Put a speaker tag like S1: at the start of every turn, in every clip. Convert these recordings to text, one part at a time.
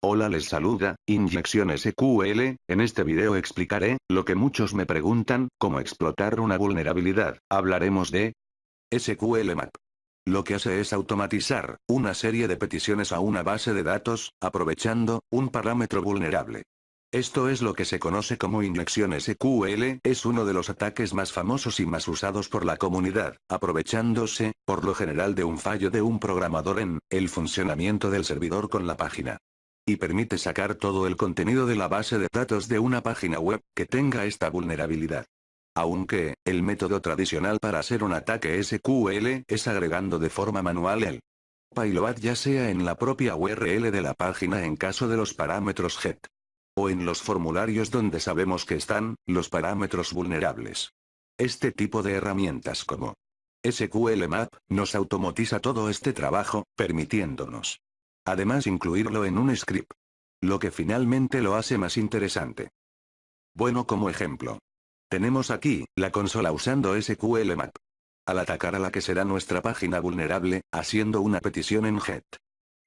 S1: Hola, les saluda, Inyección SQL. En este video explicaré, lo que muchos me preguntan, cómo explotar una vulnerabilidad. Hablaremos de SQL Map. Lo que hace es automatizar una serie de peticiones a una base de datos, aprovechando un parámetro vulnerable. Esto es lo que se conoce como inyección SQL, es uno de los ataques más famosos y más usados por la comunidad, aprovechándose, por lo general, de un fallo de un programador en el funcionamiento del servidor con la página. Y permite sacar todo el contenido de la base de datos de una página web que tenga esta vulnerabilidad. Aunque, el método tradicional para hacer un ataque SQL es agregando de forma manual el payload, ya sea en la propia URL de la página en caso de los parámetros GET, o en los formularios donde sabemos que están los parámetros vulnerables. Este tipo de herramientas como SQL Map nos automatiza todo este trabajo, permitiéndonos además incluirlo en un script, lo que finalmente lo hace más interesante. Bueno, como ejemplo, tenemos aquí la consola usando SQL Map. Al atacar a la que será nuestra página vulnerable, haciendo una petición en GET.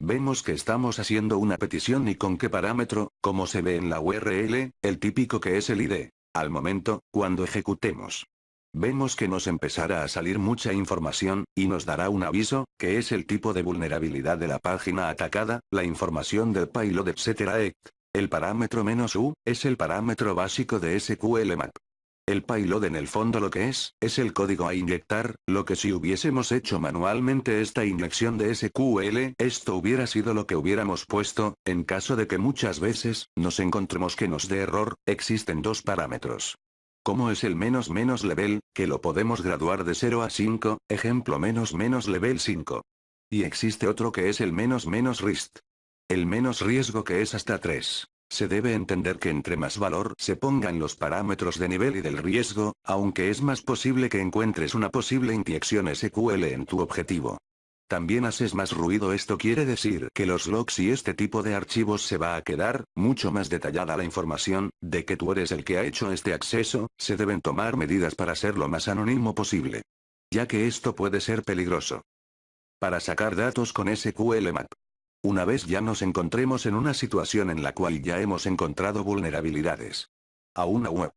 S1: Vemos que estamos haciendo una petición y con qué parámetro, como se ve en la URL, el típico que es el ID. Al momento, cuando ejecutemos, vemos que nos empezará a salir mucha información, y nos dará un aviso, que es el tipo de vulnerabilidad de la página atacada, la información del payload, etc. El parámetro "-u", es el parámetro básico de SQL Map. El payload en el fondo lo que es el código a inyectar, lo que si hubiésemos hecho manualmente esta inyección de SQL, esto hubiera sido lo que hubiéramos puesto, en caso de que muchas veces, nos encontremos que nos dé error. Existen dos parámetros. Como es el "-" level, que lo podemos graduar de 0 a 5, ejemplo "-" level 5. Y existe otro que es el "-" risk. El menos riesgo, que es hasta 3. Se debe entender que entre más valor se pongan los parámetros de nivel y del riesgo, aunque es más posible que encuentres una posible inyección SQL en tu objetivo. También haces más ruido. Esto quiere decir que los logs y este tipo de archivos se va a quedar mucho más detallada la información de que tú eres el que ha hecho este acceso. Se deben tomar medidas para ser lo más anónimo posible, ya que esto puede ser peligroso. Para sacar datos con SQL Map. Una vez ya nos encontremos en una situación en la cual ya hemos encontrado vulnerabilidades a una web,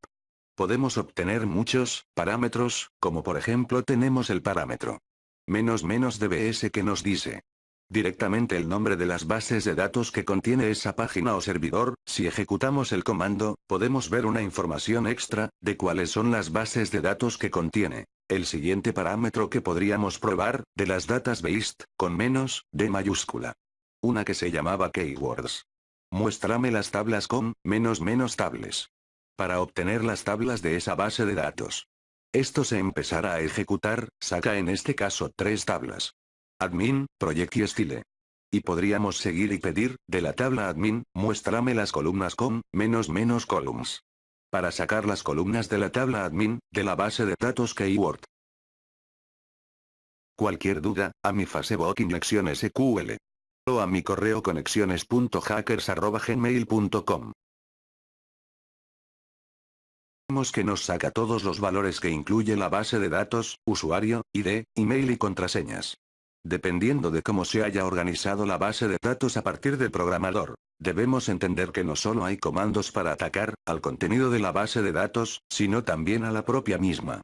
S1: podemos obtener muchos parámetros, como por ejemplo tenemos el parámetro "-dbs", que nos dice directamente el nombre de las bases de datos que contiene esa página o servidor. Si ejecutamos el comando, podemos ver una información extra de cuáles son las bases de datos que contiene. El siguiente parámetro que podríamos probar, de las database, con "-d" mayúscula. Una que se llamaba keywords. Muéstrame las tablas con "-" tables. Para obtener las tablas de esa base de datos. Esto se empezará a ejecutar, saca en este caso 3 tablas. Admin, Project y Style. Y podríamos seguir y pedir, de la tabla admin, muéstrame las columnas con "-" columns. Para sacar las columnas de la tabla admin, de la base de datos keyword. Cualquier duda, a mi Facebook Inyección SQL. O a mi correo conexiones.hackers@gmail.com. Vemos que nos saca todos los valores que incluye la base de datos, usuario, ID, email y contraseñas. Dependiendo de cómo se haya organizado la base de datos a partir del programador, debemos entender que no solo hay comandos para atacar al contenido de la base de datos, sino también a la propia misma.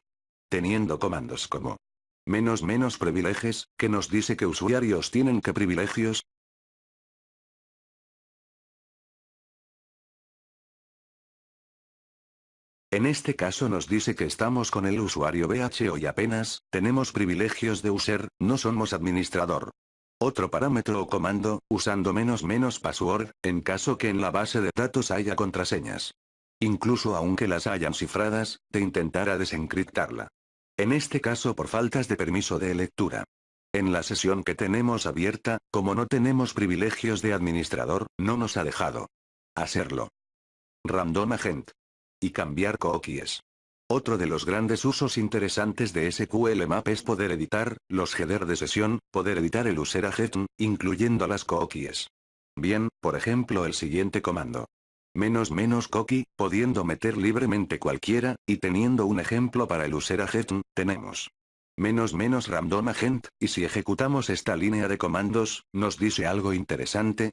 S1: Teniendo comandos como "-" privileges, que nos dice que usuarios tienen qué privilegios. En este caso nos dice que estamos con el usuario BHO y apenas tenemos privilegios de user, no somos administrador. Otro parámetro o comando, usando "-" password, en caso que en la base de datos haya contraseñas. Incluso aunque las hayan cifradas, te intentará desencriptarla. En este caso por faltas de permiso de lectura. En la sesión que tenemos abierta, como no tenemos privilegios de administrador, no nos ha dejado hacerlo. Random agent. Y cambiar cookies. Otro de los grandes usos interesantes de SQL Map es poder editar los header de sesión, poder editar el user agent, incluyendo las cookies. Bien, por ejemplo el siguiente comando. "-" cookie, pudiendo meter libremente cualquiera, y teniendo un ejemplo para el user agent, tenemos "-" random agent, y si ejecutamos esta línea de comandos, nos dice algo interesante.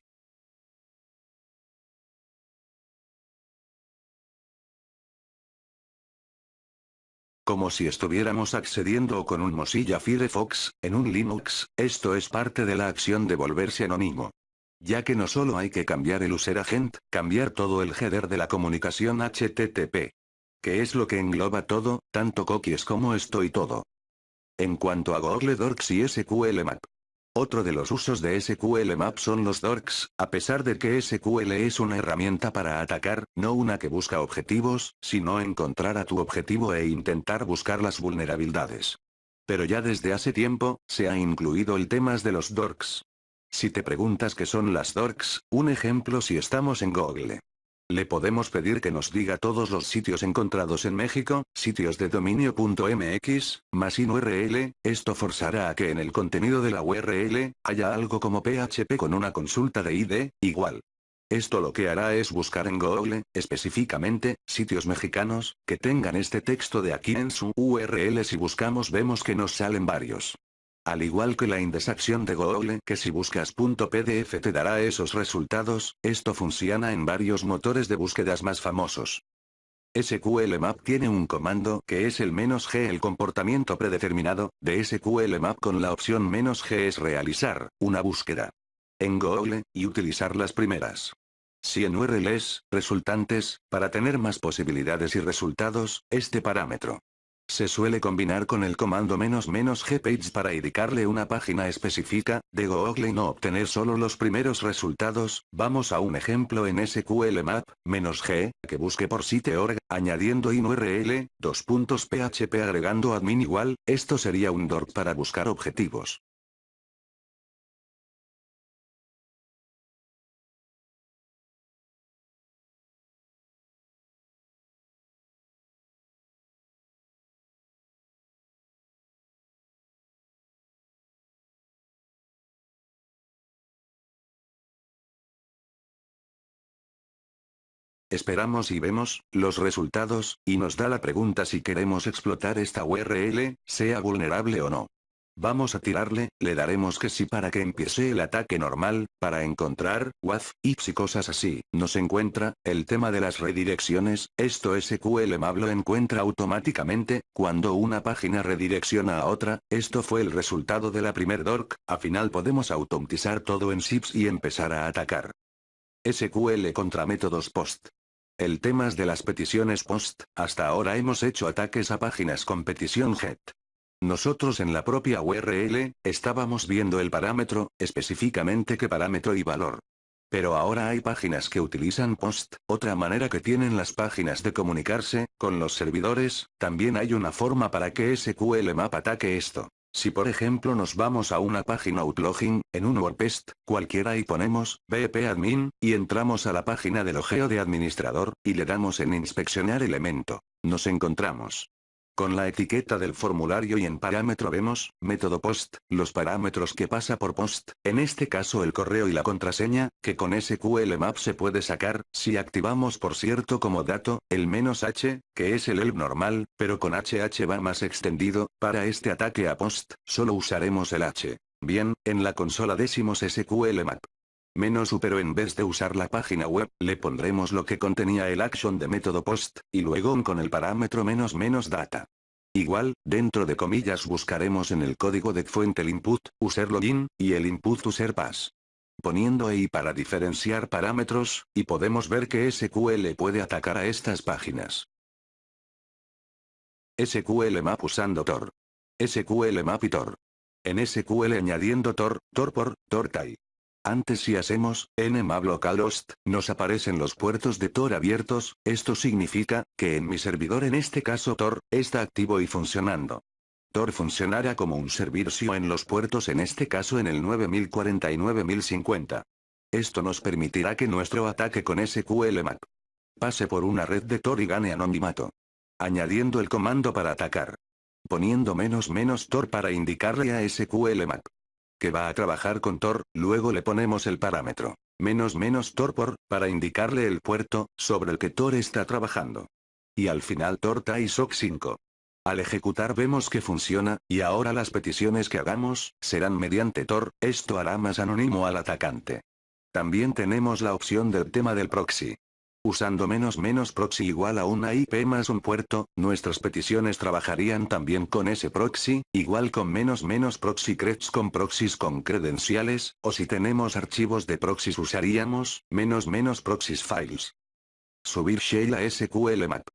S1: Como si estuviéramos accediendo con un Mozilla Firefox, en un Linux, esto es parte de la acción de volverse anónimo. Ya que no solo hay que cambiar el user agent, cambiar todo el header de la comunicación HTTP. Que es lo que engloba todo, tanto cookies como esto y todo. En cuanto a Google Docs y SQL Map. Otro de los usos de SQL Map son los Docs, a pesar de que SQL es una herramienta para atacar, no una que busca objetivos, sino encontrar a tu objetivo e intentar buscar las vulnerabilidades. Pero ya desde hace tiempo, se ha incluido el tema de los Docs. Si te preguntas qué son las Docs, un ejemplo si estamos en Google. Le podemos pedir que nos diga todos los sitios encontrados en México, sitios de dominio.mx, más sin URL, esto forzará a que en el contenido de la URL, haya algo como PHP con una consulta de ID, igual. Esto lo que hará es buscar en Google, específicamente, sitios mexicanos, que tengan este texto de aquí en su URL. Si buscamos vemos que nos salen varios. Al igual que la indexación de Google, que si buscas .pdf te dará esos resultados, esto funciona en varios motores de búsquedas más famosos. SQL Map tiene un comando que es el "-g". El comportamiento predeterminado de SQL Map con la opción "-g" es realizar una búsqueda en Google y utilizar las primeras 100 URLs resultantes para tener más posibilidades y resultados. Este parámetro se suele combinar con el comando "-g page" para indicarle una página específica de Google y no obtener solo los primeros resultados. Vamos a un ejemplo en SQL Map, "-g", que busque por site.org, añadiendo URL, php agregando admin igual, esto sería un DORC para buscar objetivos. Esperamos y vemos los resultados, y nos da la pregunta si queremos explotar esta URL, sea vulnerable o no. Vamos a tirarle, le daremos que sí para que empiece el ataque normal, para encontrar, WAF, IPS y cosas así. Nos encuentra, el tema de las redirecciones, esto SQL Map lo encuentra automáticamente, cuando una página redirecciona a otra, esto fue el resultado de la primer DORC, al final podemos automatizar todo en SIPS y empezar a atacar. SQL contra métodos POST. El tema de las peticiones POST, hasta ahora hemos hecho ataques a páginas con petición GET. Nosotros en la propia URL, estábamos viendo el parámetro, específicamente qué parámetro y valor. Pero ahora hay páginas que utilizan POST, otra manera que tienen las páginas de comunicarse con los servidores. También hay una forma para que SQL Map ataque esto. Si por ejemplo nos vamos a una página Outlogin, en un WordPress, cualquiera y ponemos, bp-admin, y entramos a la página de logueo de administrador, y le damos en inspeccionar elemento, nos encontramos con la etiqueta del formulario y en parámetro vemos, método POST, los parámetros que pasa por POST, en este caso el correo y la contraseña, que con SQL Map se puede sacar, si activamos por cierto como dato, el "-h", que es el ELB normal, pero con HH va más extendido, para este ataque a POST, solo usaremos el H. Bien, en la consola decimos SQL Map -u, pero en vez de usar la página web, le pondremos lo que contenía el action de método POST, y luego con el parámetro "-data. Igual, dentro de comillas buscaremos en el código de fuente el input, user login, y el input user pass. Poniendo EI para diferenciar parámetros, y podemos ver que SQL puede atacar a estas páginas. SQL Map usando Tor. SQL Map y Tor. En SQL añadiendo Tor por, Tortai. Antes si hacemos, nmap localhost, nos aparecen los puertos de Tor abiertos, esto significa, que en mi servidor en este caso Tor, está activo y funcionando. Tor funcionará como un servicio en los puertos en este caso en el 9040 y 9050. Esto nos permitirá que nuestro ataque con SQL Map pase por una red de Tor y gane anonimato. Añadiendo el comando para atacar. Poniendo "-Tor para indicarle a SQL Map que va a trabajar con Tor, luego le ponemos el parámetro "-Tor por", para indicarle el puerto, sobre el que Tor está trabajando. Y al final Tor-TAI SOC 5. Al ejecutar vemos que funciona, y ahora las peticiones que hagamos, serán mediante Tor, esto hará más anónimo al atacante. También tenemos la opción del tema del proxy. Usando proxy igual a una IP más un puerto, nuestras peticiones trabajarían también con ese proxy, igual con proxy creds con proxies con credenciales, o si tenemos archivos de proxies usaríamos proxies files. Subir shell a SQL Map.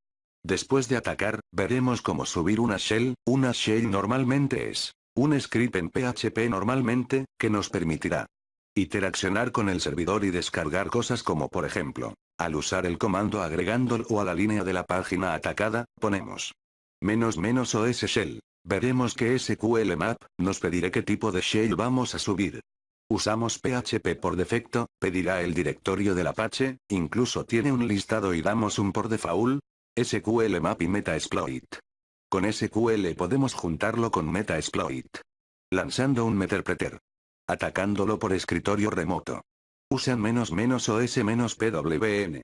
S1: Después de atacar, veremos cómo subir una shell. Una shell normalmente es un script en PHP normalmente, que nos permitirá interaccionar con el servidor y descargar cosas como por ejemplo, al usar el comando agregándolo o a la línea de la página atacada, ponemos --os shell. Veremos que SQL Map nos pedirá qué tipo de shell vamos a subir. Usamos PHP por defecto, pedirá el directorio del Apache, incluso tiene un listado y damos un por default, SQL Map y Metasploit. Con SQL podemos juntarlo con Metasploit. Lanzando un meterpreter. Atacándolo por escritorio remoto. Usan -os -pwn.